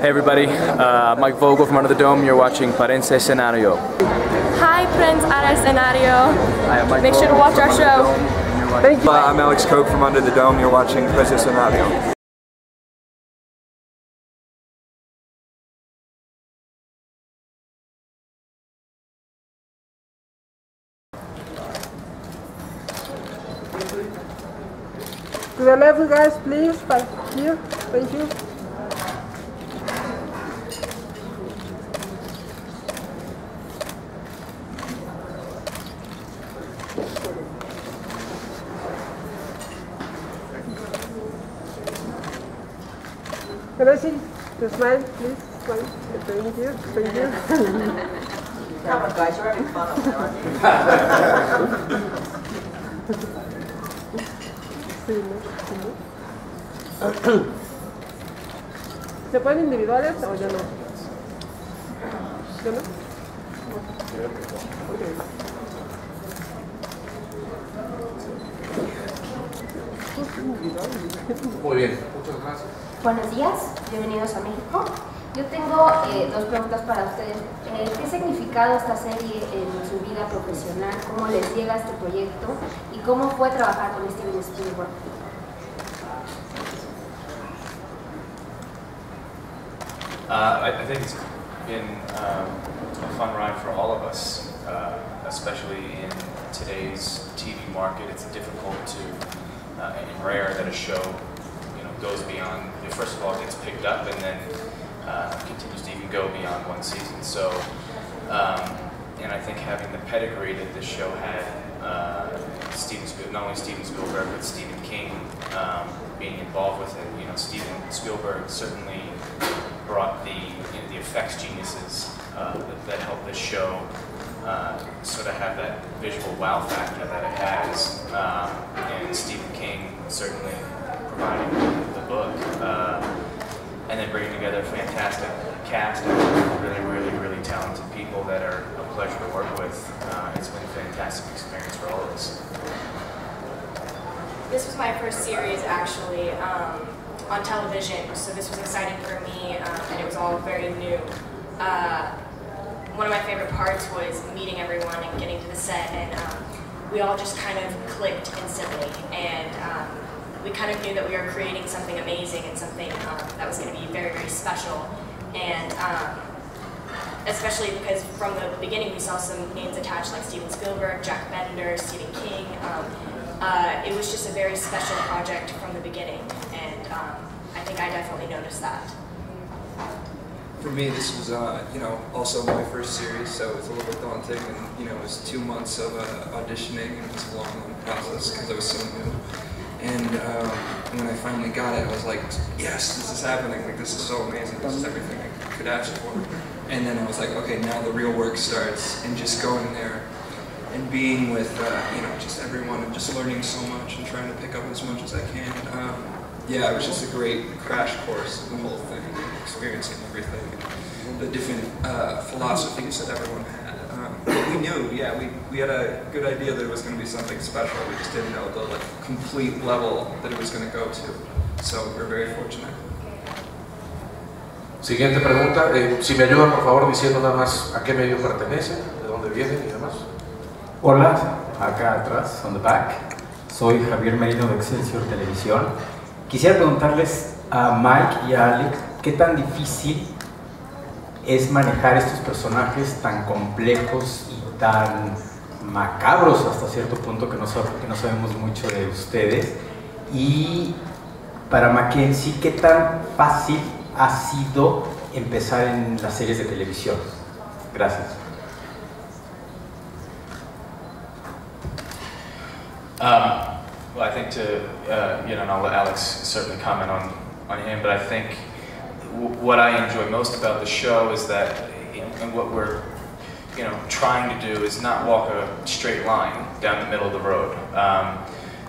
Hey everybody, Mike Vogel from Under the Dome. You're watching Parense Escenario. Hi, Prince Ara Escenario. Make sure to watch our show. Thank you. I'm Koch from Under the Dome. You're watching Parense Escenario. To the left, guys, please. Here. Thank you. Can I see the smile, please? Smile. Thank you. Thank you. Come on, guys, you're having fun up there, aren't you? ¿Se pueden individuales o ya no? ¿Ya no? Muy bien, muchas gracias. Buenos días, bienvenidos a México. Yo tengo dos preguntas para ustedes. ¿Qué significado esta serie en su vida profesional? ¿Cómo les llega este proyecto? ¿Y cómo fue trabajar con Steven Spielberg? I think it's been a fun ride for all of us, especially in today's TV market. It's difficult to, and rare that a show, goes beyond, first of all, gets picked up and then continues to even go beyond one season. So, and I think having the pedigree that this show had, not only Steven Spielberg, but Stephen King being involved with it. Steven Spielberg certainly brought the effects geniuses that helped this show sort of have that visual wow factor that it has, and Stephen King certainly providing the book, and then bringing together a fantastic cast of really talented people that are a pleasure to work with. It's been a fantastic experience for all of us. This was my first series actually on television, so this was exciting for me, and it was all very new. One of my favorite parts was meeting everyone and getting to the set, and we all just kind of clicked instantly, and we kind of knew that we were creating something amazing and something that was going to be very special, and especially because from the beginning we saw some names attached like Steven Spielberg, Jack Bender, Stephen King. It was just a very special project from the beginning, and I think I definitely noticed that. For me, this was, also my first series, so it was a little bit daunting, and, it was 2 months of auditioning, and it was a long process because I was so new. And when I finally got it, I was like, yes, this is happening, like, this is so amazing, this is everything I could ask for. And then I was like, okay, now the real work starts, and just going there and being with, just everyone, and just learning so much and trying to pick up as much as I can. Yeah, it was just a great crash course in the whole thing, experiencing everything, the different philosophies that everyone had. But we knew, we had a good idea that it was going to be something special. We just didn't know the complete level that it was going to go to. So we're very fortunate. Siguiente pregunta. Si me ayudan, por favor, diciendo nada más a qué medio pertenecen, de dónde vienen y demás. Hola, acá atrás, on the back. Soy Javier Merino de Excelsior Televisión. Quisiera preguntarles a Mike y a Alex, ¿qué tan difícil es manejar estos personajes tan complejos y tan macabros hasta cierto punto que no sabemos mucho de ustedes? Y para Mackenzie, ¿qué tan fácil ha sido empezar en las series de televisión? Gracias. Well, I think and I'll let Alex certainly comment on him, but I think what I enjoy most about the show is that, and what we're, trying to do is not walk a straight line down the middle of the road.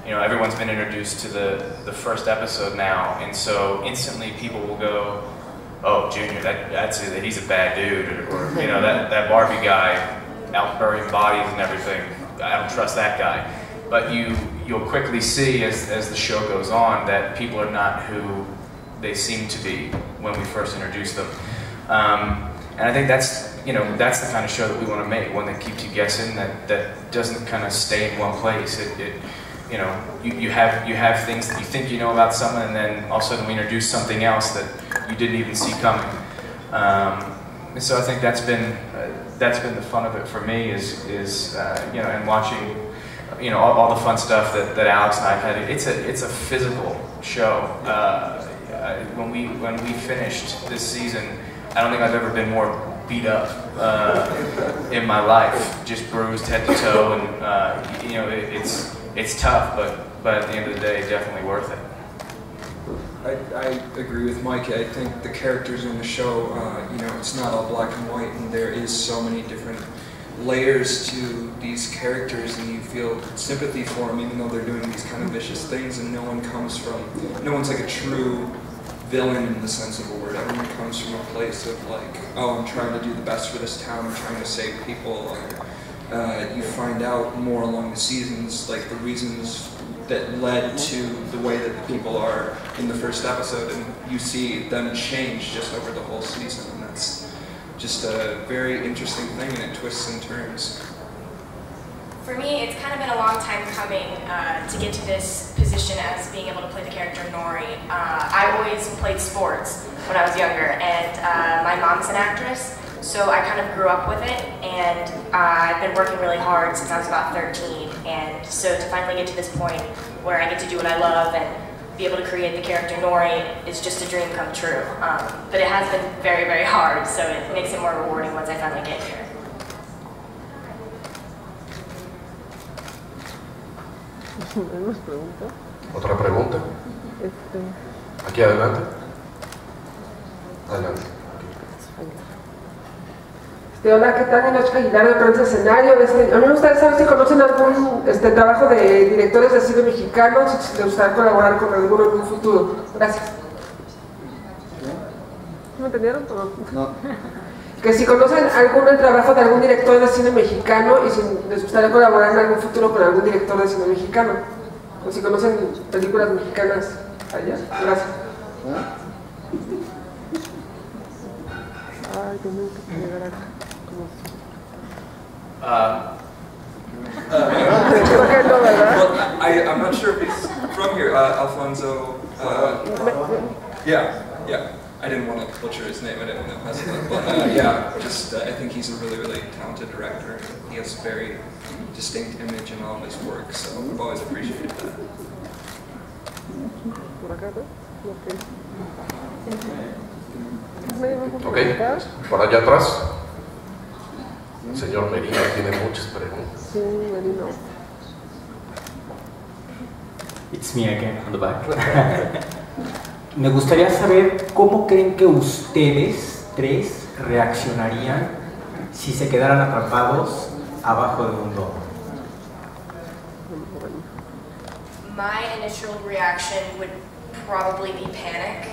Everyone's been introduced to the first episode now, and so instantly people will go, oh, Junior, he's a bad dude, or that Barbie guy out burying bodies and everything. I don't trust that guy. But you'll quickly see as the show goes on that people are not who they seem to be when we first introduced them. And I think that's the kind of show that we want to make, one that keeps you guessing, that doesn't kind of stay in one place. You have things that you think you know about someone, and then all of a sudden we introduce something else that you didn't even see coming. And so I think that's been the fun of it for me, and watching all the fun stuff that Alex and I've had. It's a physical show. When we finished this season, I don't think I've ever been more beat up in my life, just bruised head to toe, and it's tough, but at the end of the day, definitely worth it. I agree with Mike. I think the characters in the show, it's not all black and white, and there is so many different layers to these characters, and you feel sympathy for them, even though they're doing these kind of vicious things, and no one's like a true villain in the sense of a word. Everyone comes from a place of like, oh, I'm trying to do the best for this town, I'm trying to save people. You find out more along the seasons, like the reasons that led to the way that the people are in the first episode, and you see them change just over the whole season, and that's just a very interesting thing, and it twists and turns. For me, it's kind of been a long time coming to get to this position as being able to play the character Nori. I always played sports when I was younger, and my mom's an actress, so I kind of grew up with it, and I've been working really hard since I was about 13, and so to finally get to this point where I get to do what I love and be able to create the character Nori is just a dream come true. But it has been very, very hard, so it makes it more rewarding once I finally get here. ¿Otra pregunta? Aquí adelante. Adelante. Hola, ¿qué tal? Inochka Aguilar de Prensa Escenario. A mí me gustaría saber si conocen algún trabajo de directores de cine mexicanos, si les gustaría colaborar con alguno en un futuro. Gracias. ¿Me entendieron? No. Que si conocen algún trabajo de algún director de cine mexicano y si les gustaría colaborar en algún futuro con algún director de cine mexicano. O si conocen películas mexicanas allá. Gracias. Ay, tengo que llegar acá. Well, I'm not sure if he's from here. Alfonso. Yeah. I didn't want to butcher his name. I didn't want to mess it up. But yeah, I think he's a really, really talented director. He has a very distinct image in all of his work, so I've always appreciated that. Ok, por allá atrás. El señor Merino tiene muchas preguntas. Sí, Merino. It's me again on the back. Me gustaría saber cómo creen que ustedes tres reaccionarían si se quedaran atrapados abajo de un domo. My initial reaction would probably be panic,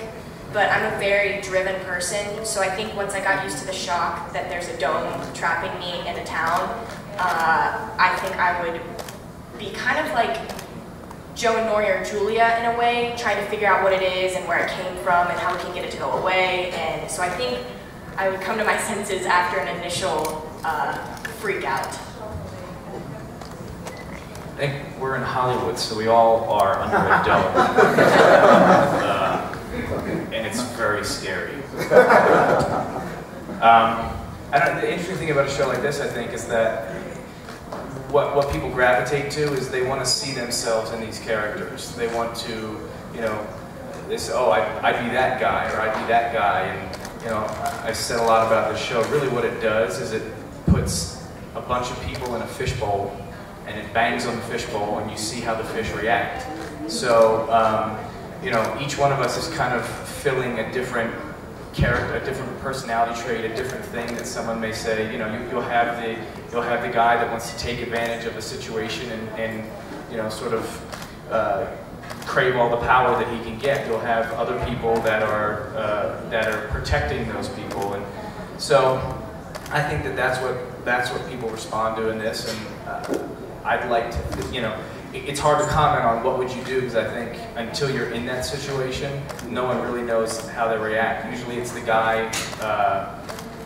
but I'm a very driven person, so I think once I got used to the shock that there's a dome trapping me in a town, I think I would be kind of like Joe and Nori or Julia in a way, trying to figure out what it is and where it came from and how we can get it to go away. And so I think I would come to my senses after an initial freak out. I think we're in Hollywood, so we all are under a dome. And it's very scary. The interesting thing about a show like this, I think, is that what people gravitate to is they want to see themselves in these characters. They want to, they say, oh, I'd be that guy, or I'd be that guy. And, I've said a lot about this show. Really what it does is it puts a bunch of people in a fishbowl, and it bangs on the fishbowl, and you see how the fish react. So, each one of us is kind of filling a different character, a different personality trait, a different thing that someone may say. You'll have the guy that wants to take advantage of the situation and sort of crave all the power that he can get. You'll have other people that are protecting those people, and so I think that's what people respond to in this, and I'd like to, it's hard to comment on what would you do, because I think until you're in that situation, no one really knows how they react. Usually it's the guy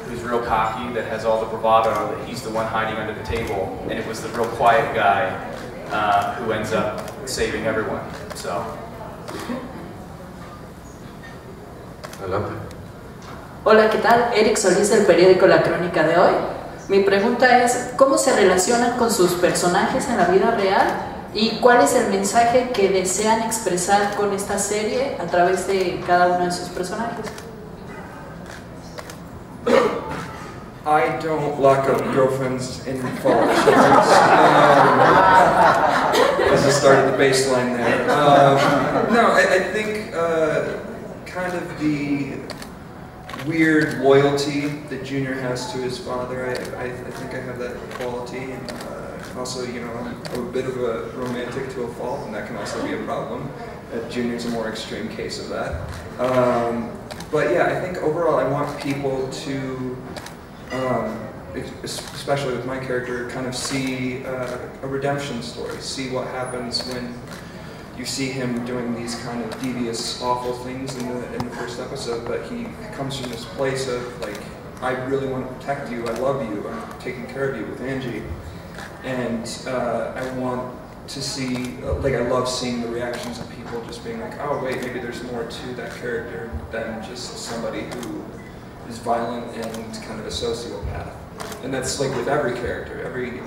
who's real cocky, that has all the bravado, that he's the one hiding under the table, and it was the real quiet guy who ends up saving everyone. So. Adelante. Hola, ¿qué tal? Eric Solís del periódico La Crónica de hoy. Mi pregunta es, ¿cómo se relacionan con sus personajes en la vida real? ¿Y cuál es el mensaje que desean expresar con esta serie a través de cada uno de sus personajes? I don't lock up girlfriends in fallout shelters. As a start at the baseline there. No, I think kind of the weird loyalty that Junior has to his father. I think I have that quality, and also, you know, I'm a bit of a romantic to a fault, and that can also be a problem. Junior's a more extreme case of that. But yeah, I think overall I want people to, especially with my character, kind of see a redemption story, see what happens when you see him doing these kind of devious, awful things in the first episode, but he comes from this place of, like, I really want to protect you, I love you, I'm taking care of you with Angie, and I want to see, like, I love seeing the reactions of people just being like, oh wait, maybe there's more to that character than just somebody who is violent and kind of a sociopath. And that's like with every character, every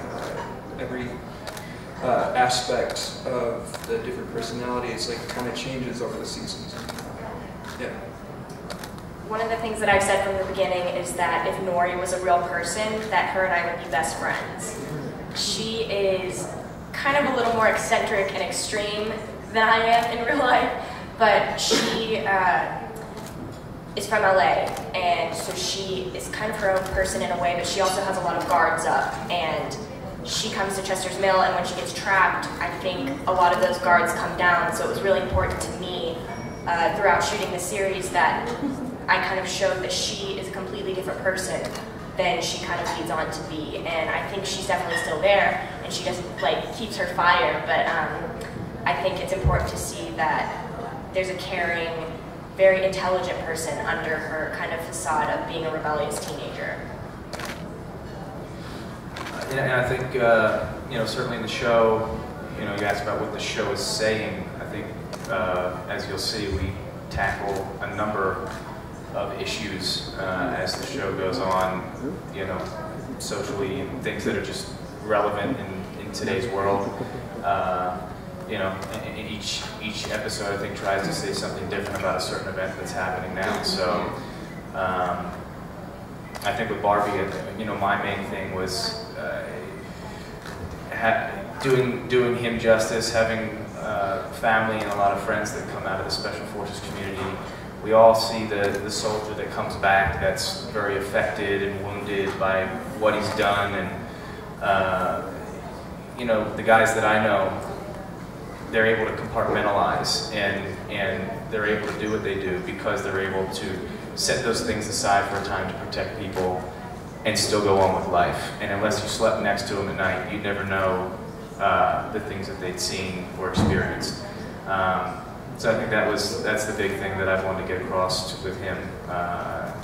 aspect of the different personalities, like, kind of changes over the seasons. Yeah. One of the things that I've said from the beginning is that if Nori was a real person, that her and I would be best friends. She is kind of a little more eccentric and extreme than I am in real life, but she is from LA, and so she is kind of her own person in a way, but she also has a lot of guards up, and she comes to Chester's Mill, and when she gets trapped, I think a lot of those guards come down, so it was really important to me throughout shooting the series that I kind of showed that she is a completely different person than she kind of leads on to be, and I think she's definitely still there, and she just, like, keeps her fire, but I think it's important to see that there's a caring, very intelligent person under her kind of facade of being a rebellious teenager. And I think, you know, certainly in the show, you know, you asked about what the show is saying. I think, as you'll see, we tackle a number of issues as the show goes on, you know, socially, and things that are just relevant in today's world. You know, and each episode, I think, tries to say something different about a certain event that's happening now. So, I think with Barbie, you know, my main thing was doing him justice, having family and a lot of friends that come out of the Special Forces community. We all see the soldier that comes back that's very affected and wounded by what he's done, and you know, the guys that I know, they're able to compartmentalize, and they're able to do what they do because they're able to set those things aside for a time to protect people and still go on with life. And unless you slept next to them at night, you'd never know the things that they'd seen or experienced. So I think that's the big thing that I wanted to get across with him. Yeah.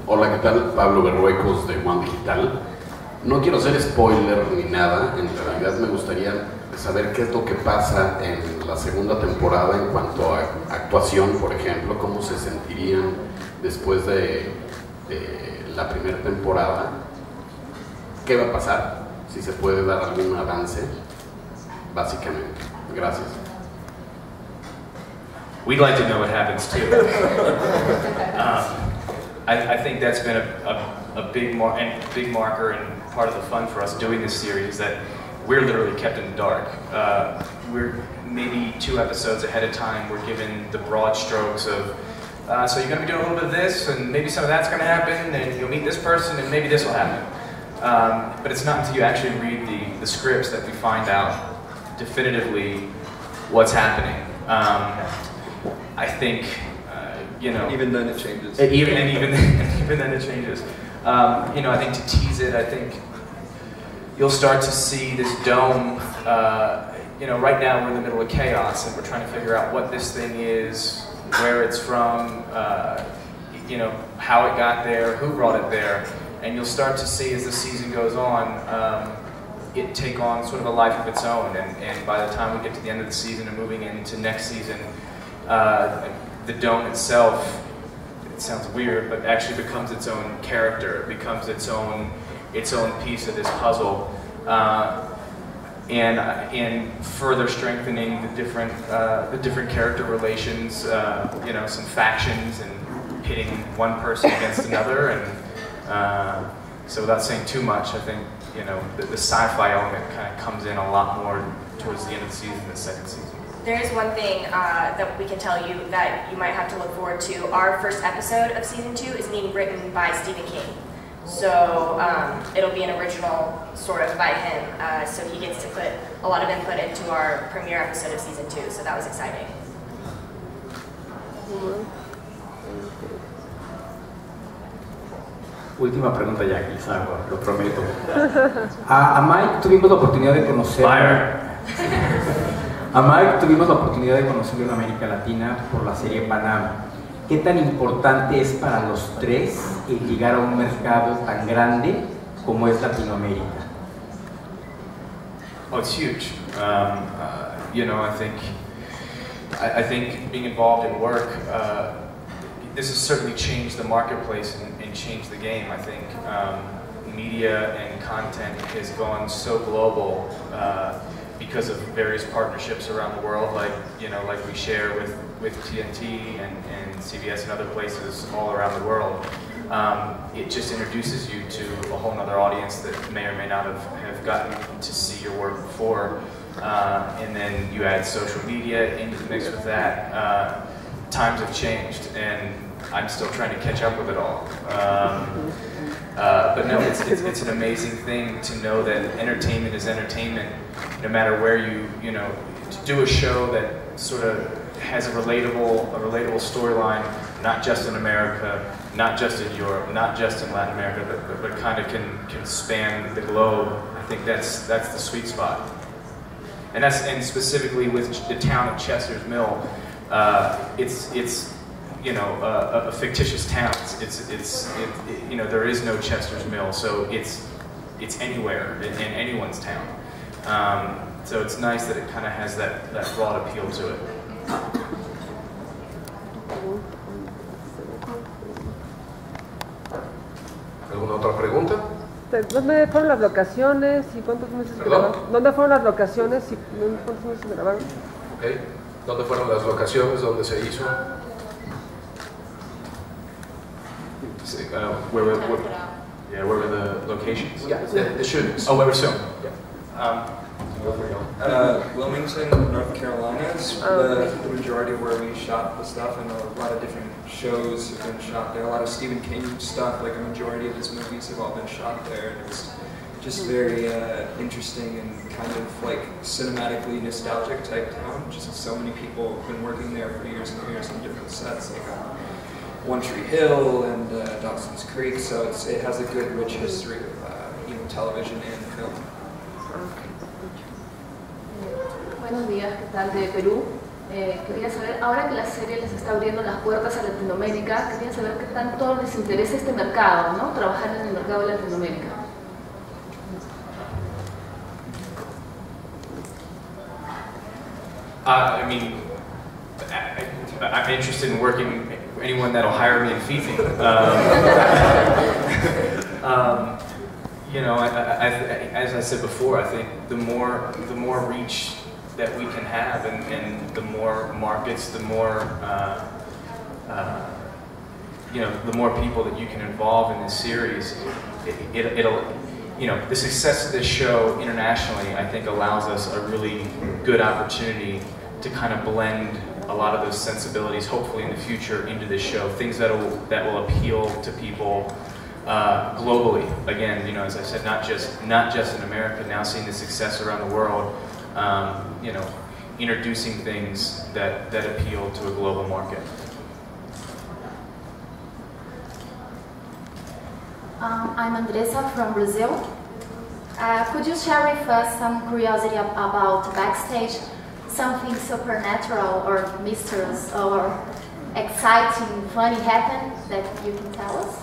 Hola, ¿qué tal? Pablo Berruecos de One Digital. No quiero hacer spoiler ni nada, en realidad me gustaría saber qué es lo que pasa en la segunda temporada en cuanto a actuación, por ejemplo, cómo se sentirían después de la primera temporada, qué va a pasar, si se puede dar algún avance, básicamente. Gracias. We'd like to know what happens too. I think that's been a big marker and part of the fun for us doing this series is that we're literally kept in the dark. We're maybe 2 episodes ahead of time. We're given the broad strokes of, so you're going to be doing a little bit of this, and maybe some of that's going to happen, and you'll meet this person, and maybe this will happen. But it's not until you actually read the scripts that we find out definitively what's happening. I think you know, and even then it changes. Even then it changes. You know, I think to tease it, I think you'll start to see this dome. You know, right now we're in the middle of chaos, and we're trying to figure out what this thing is, where it's from, you know, how it got there, who brought it there, and you'll start to see as the season goes on, it take on sort of a life of its own, and by the time we get to the end of the season and moving into next season, the dome itself, it sounds weird, but actually becomes its own character. It becomes its own piece of this puzzle, and further strengthening the different character relations. You know, some factions and pitting one person against another, and so without saying too much, I think, you know, the sci-fi element kind of comes in a lot more towards the end of the season, the second season. There is one thing that we can tell you that you might have to look forward to. Our first episode of season 2 is being written by Stephen King. So it'll be an original sort of by him. So he gets to put a lot of input into our premiere episode of season 2. So that was exciting. Última pregunta ya, quizá, lo prometo. A Mike tuvimos la oportunidad de conocer. A Mike tuvimos la oportunidad de conocerlo en América Latina por la serie Panamá. ¿Qué tan importante es para los tres el llegar a un mercado tan grande como es Latinoamérica? Oh, it's huge. You know, I think being involved in work, this has certainly changed the marketplace and changed the game. I think media and content has gone so global because of various partnerships around the world, like, you know, like we share with TNT and CBS and other places all around the world. It just introduces you to a whole other audience that may or may not have gotten to see your work before. And then you add social media into the mix with that. Times have changed, and I'm still trying to catch up with it all. But no, it's an amazing thing to know that entertainment is entertainment, no matter where you know, to do a show that sort of has a relatable storyline, not just in America, not just in Europe, not just in Latin America, but kind of can span the globe. I think that's the sweet spot. And specifically with the town of Chester's Mill, it's you know, a fictitious town. You know, there is no Chester's Mill, so it's anywhere in anyone's town. So it's nice that it kind of has that broad appeal to it. ¿Alguna otra pregunta? ¿Dónde fueron las locaciones y cuántos meses grabaron? ¿Dónde fueron las locaciones y cuántos meses grabaron? Okay. ¿Dónde fueron las locaciones? ¿Dónde se hizo? Where were the locations? Yeah, the shootings. Oh, where we're filming. Yeah. Wilmington, North Carolina is the majority of where we shot the stuff, and a lot of different shows have been shot there. A lot of Stephen King stuff, like a majority of his movies have all been shot there. And it was just very interesting and kind of like cinematically nostalgic type town. Just so many people have been working there for years and years on different sets, like One Tree Hill and Dawson's Creek. So it has a good, rich history of you know, television and film. Buenos días, ¿qué tal? De Perú. Quería saber, ahora que la serie les está abriendo las puertas a Latinoamérica, quería saber qué tanto les interesa este mercado, ¿no? Trabajar en el mercado de Latinoamérica. I mean, I'm interested in working with anyone that'll hire me and feed me. You know, as I said before, I think the more reach that we can have, and the more markets, the more you know, the more people that you can involve in this series, it'll, you know, the success of this show internationally, I think, allows us a really good opportunity to kind of blend a lot of those sensibilities, hopefully in the future, into this show. Things that will appeal to people globally. Again, you know, as I said, not just in America. Now seeing the success around the world, you know, introducing things that appeal to a global market. I'm Andressa from Brazil. Could you share with us some curiosity about backstage, something supernatural or mysterious or exciting, funny happened that you can tell us?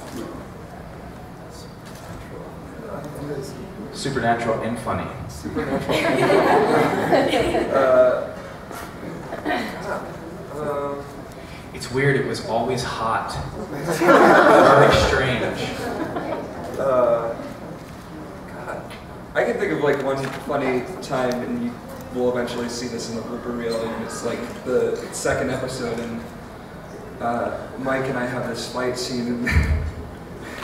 Supernatural and funny. Supernatural. It's weird, it was always hot. Very strange. God. I can think of like one funny time, and you will eventually see this in the blooper reel, and it's like the second episode, and Mike and I have this fight scene, and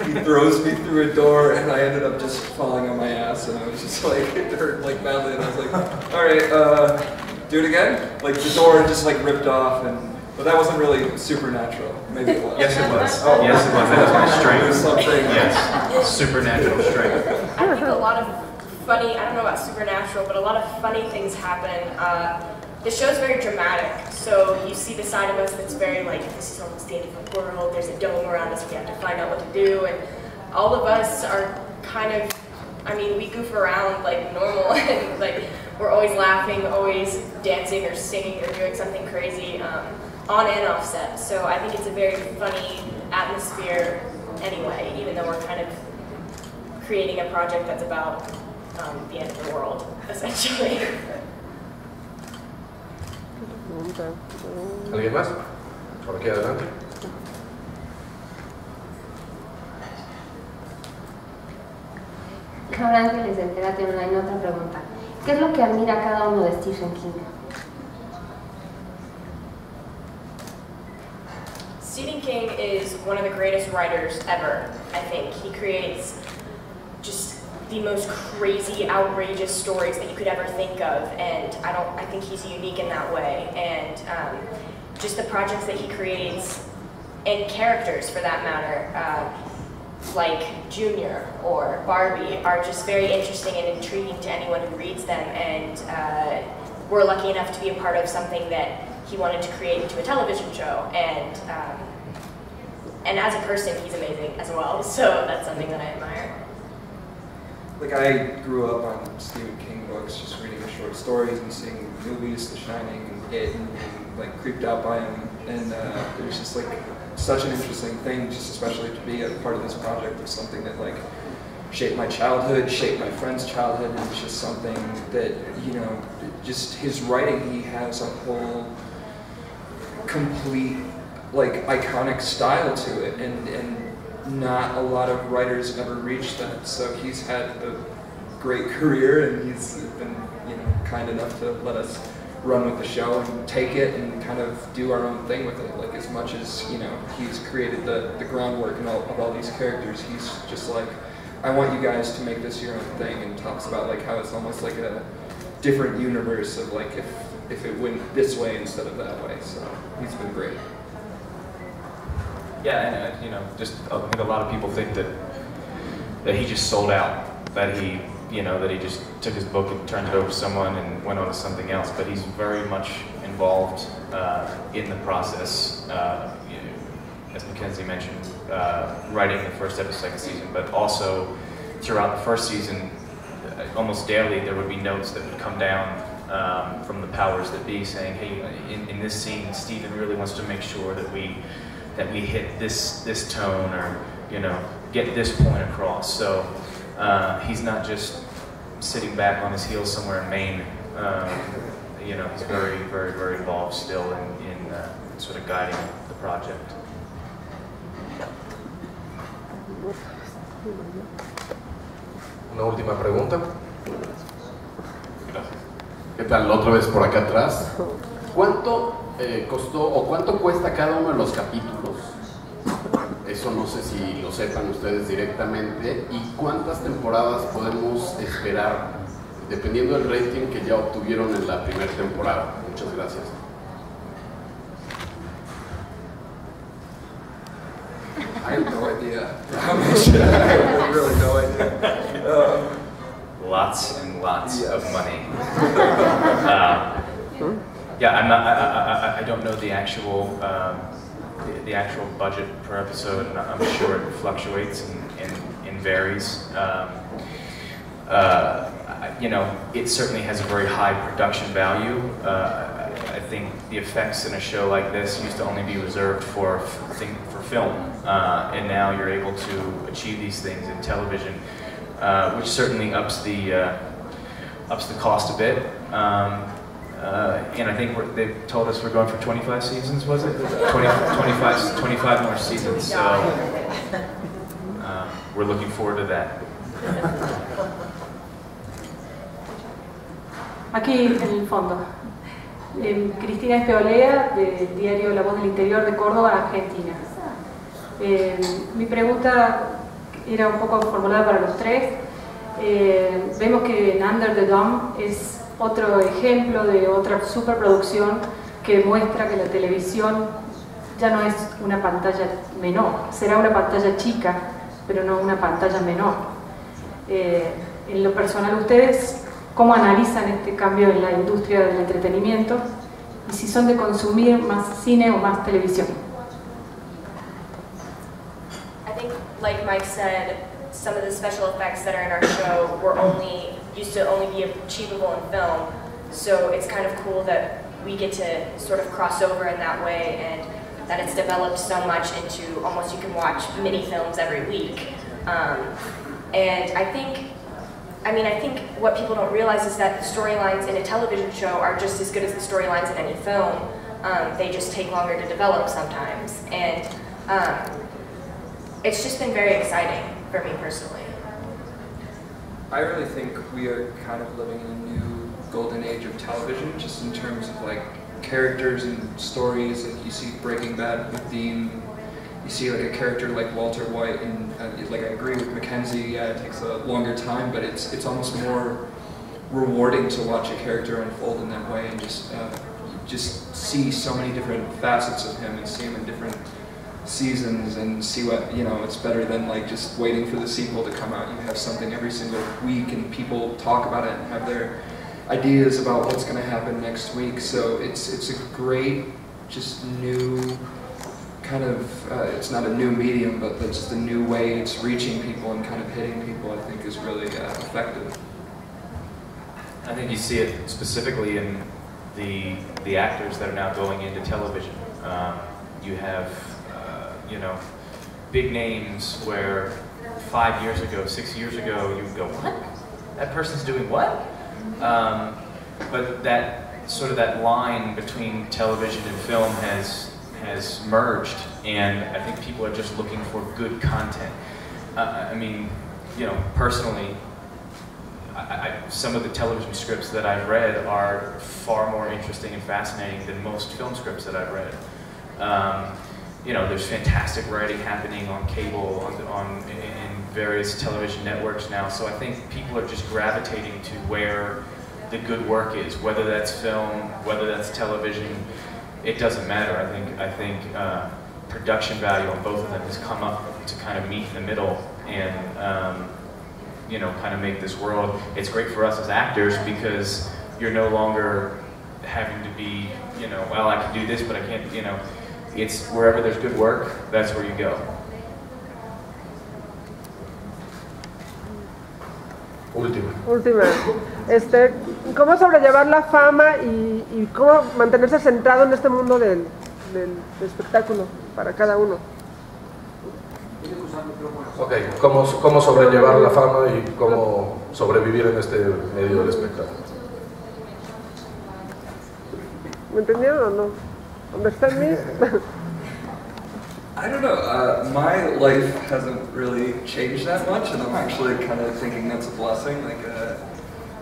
he throws me through a door, and I ended up just falling on my ass, and I was just like, it hurt like badly, and I was like, all right, do it again? Like the door just like ripped off, but that wasn't really supernatural. Maybe it was. Yes, it was. Oh. Yes, it was. That was my strength. It was something. Yes, supernatural strength. I think a lot of funny, I don't know about supernatural, but a lot of funny things happen. The show's very dramatic, so you see the side of us that's very like, this is almost the end of the world, there's a dome around us, we have to find out what to do, and all of us are kind of, I mean, we goof around like normal, and like, we're always laughing, always dancing or singing or doing something crazy on and off set, so I think it's a very funny atmosphere anyway, even though we're kind of creating a project that's about the end of the world, essentially. ¿Alguien más? Por aquí adelante. Laura Ángeles de Entérate Online, otra pregunta. ¿Qué es lo que admira cada uno de Stephen King? Stephen King is one of the greatest writers ever, I think. He creates just the most crazy, outrageous stories that you could ever think of, and I think he's unique in that way. And just the projects that he creates, and characters for that matter, like Junior or Barbie, are just very interesting and intriguing to anyone who reads them. And we're lucky enough to be a part of something that he wanted to create into a television show. And as a person, he's amazing as well. So that's something that I admire. Like, I grew up on Stephen King books, just reading the short stories and seeing movies, The Shining and It, and being like creeped out by him. And it was just like such an interesting thing, just especially to be a part of this project of something that like shaped my childhood, shaped my friend's childhood, and it's just something that, you know, just his writing, he has a whole complete, like, iconic style to it, and not a lot of writers ever reached that. So he's had a great career, and he's been, you know, kind enough to let us run with the show and take it and kind of do our own thing with it. Like, as much as, you know, he's created the groundwork and of all these characters, he's just like, I want you guys to make this your own thing, and talks about like how it's almost like a different universe of like if it went this way instead of that way. So he's been great. Yeah, and you know, just I think a lot of people think that he just sold out, that he just took his book and turned it over to someone and went on to something else. But he's very much involved in the process. As Mackenzie mentioned, writing the first episode, second season, but also throughout the first season, almost daily there would be notes that would come down from the powers that be, saying, "Hey, in this scene, Stephen really wants to make sure that we hit this tone, or you know, get this point across." So he's not just sitting back on his heels somewhere in Maine. You know, he's very, very, very involved still in sort of guiding the project. Una última pregunta. Gracias. ¿Qué tal? Otra vez por acá atrás. ¿Cuánto costó o cuánto cuesta cada uno de los capítulos? Eso no sé si lo sepan ustedes directamente. ¿Y cuántas temporadas podemos esperar, dependiendo del rating que ya obtuvieron en la primera temporada? Muchas gracias. I have no idea how much. I have really no idea. Lots and lots yes. of money. Yeah, I don't know the actual budget per episode, and I'm sure it fluctuates in varies. You know, it certainly has a very high production value. I think the effects in a show like this used to only be reserved for film, and now you're able to achieve these things in television, which certainly ups the cost a bit. And I think they've told us we're going for 25 seasons, was it? 25 more seasons, so we're looking forward to that. Aquí en el fondo. Cristina Espeolea, del diario La Voz del Interior de Córdoba, Argentina. Mi pregunta era un poco formulada para los tres. Vemos que en Under the Dome es otro ejemplo de otra superproducción que muestra que la televisión ya no es una pantalla menor, será una pantalla chica, pero no una pantalla menor. En lo personal, ustedes, ¿cómo analizan este cambio en la industria del entretenimiento? Y si son de consumir más cine o más televisión. I think, like Mike said, some of the special effects that are in our show used to only be achievable in film. So it's kind of cool that we get to sort of cross over in that way, and that it's developed so much into almost you can watch mini films every week. And I think what people don't realize is that the storylines in a television show are just as good as the storylines in any film. They just take longer to develop sometimes. And it's just been very exciting for me personally. I really think we are kind of living in a new golden age of television, just in terms of like characters and stories. Like you see Breaking Bad with Dean. You see like a character like Walter White, and like I agree with Mackenzie. Yeah, it takes a longer time, but it's almost more rewarding to watch a character unfold in that way, and just see so many different facets of him and see him in different seasons and see what, you know, it's better than like just waiting for the sequel to come out. You have something every single week and people talk about it and have their ideas about what's going to happen next week. So it's a great, just new kind of, it's not a new medium, but just a new way it's reaching people and kind of hitting people, I think is really effective. I think you see it specifically in the actors that are now going into television. You have, you know, big names where 5 years ago, 6 years ago, you would go, what? That person's doing what? But that sort of that line between television and film has merged, and I think people are just looking for good content. I mean, you know, personally, some of the television scripts that I've read are far more interesting and fascinating than most film scripts that I've read. You know, there's fantastic writing happening on cable, in various television networks now, so I think people are just gravitating to where the good work is, whether that's film, whether that's television, it doesn't matter. I think production value on both of them has come up to kind of meet in the middle and you know, kind of make this world. It's great for us as actors because you're no longer having to be, you know, well, I can do this, but I can't, you know, it's wherever there's good work, that's where you go. Última. ¿Cómo sobrellevar la fama y cómo mantenerse centrado en este mundo del espectáculo para cada uno? Ok, ¿cómo sobrellevar la fama y cómo sobrevivir en este medio del espectáculo? ¿Me entendieron o no? ¿Understand me? I don't know, my life hasn't really changed that much, and I'm actually kind of thinking that's a blessing. Like,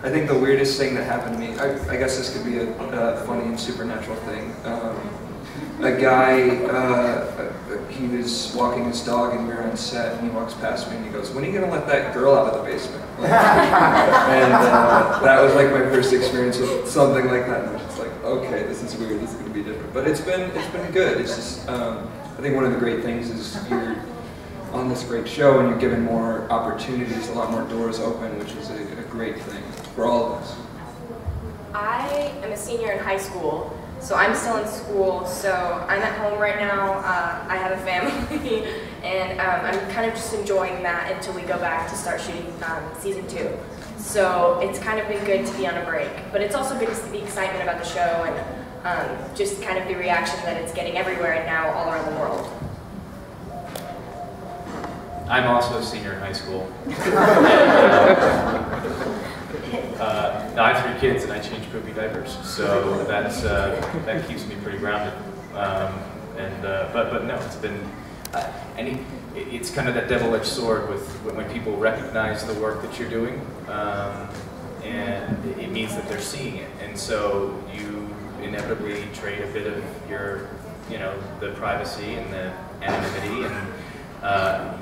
I think the weirdest thing that happened to me, I guess this could be a funny and supernatural thing. A guy, he was walking his dog and we were on set, and he walks past me and he goes, "When are you gonna let that girl out of the basement?" Like, and that was like my first experience with something like that, and I was just like, okay, this is weird, this is gonna be different. But it's been good. It's just, I think one of the great things is you're on this great show and you're given more opportunities, a lot more doors open, which is a great thing for all of us. I am a senior in high school, So I'm still in school, so I'm at home right now. I have a family, and I'm kind of just enjoying that until we go back to start shooting season 2. So it's kind of been good to be on a break, but it's also good to see the excitement about the show and just kind of the reaction that it's getting everywhere and now all around the world. I'm also a senior in high school. I have 3 kids and I change poopy diapers, so that keeps me pretty grounded. But no, it's been, it's kind of that double-edged sword with when people recognize the work that you're doing, and it means that they're seeing it, and so you inevitably trade a bit of your, the privacy and the anonymity and.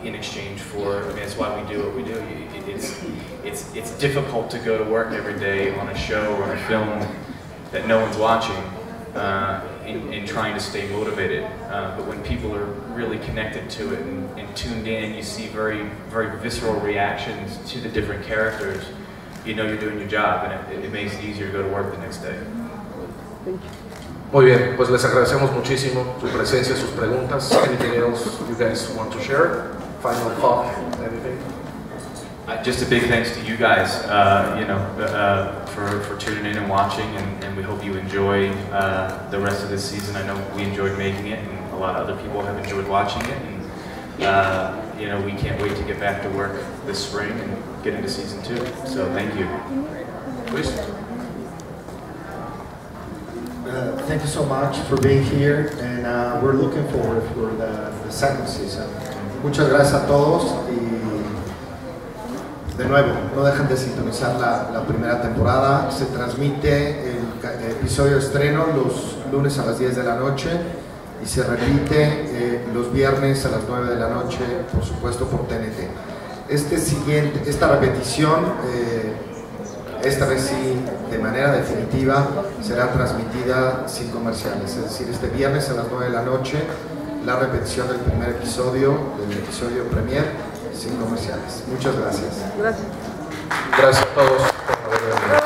In exchange for, that's why we do what we do. It's difficult to go to work every day on a show or a film that no one's watching and trying to stay motivated. But when people are really connected to it and tuned in, you see very, very visceral reactions to the different characters. You know you're doing your job, and it makes it easier to go to work the next day. Thank you. Muy bien, pues les agradecemos muchísimo su presencia, sus preguntas. Anything else you guys want to share? Final thought, anything? Just a big thanks to you guys, for tuning in and watching, and we hope you enjoy the rest of this season. I know we enjoyed making it, and a lot of other people have enjoyed watching it, and we can't wait to get back to work this spring and get into season 2. So thank you. Please. Thank you so much for being here, and we're looking forward for the second season. Muchas gracias a todos y de nuevo, no dejen de sintonizar la primera temporada. Se transmite el episodio de estreno los lunes a las 10 de la noche y se repite los viernes a las 9 de la noche, por supuesto por TNT. Esta repetición, esta vez sí, de manera definitiva, será transmitida sin comerciales, es decir, este viernes a las 9 de la noche, la repetición del primer episodio, del episodio premier, sin comerciales. Muchas gracias. Gracias. Gracias a todos por haber venido.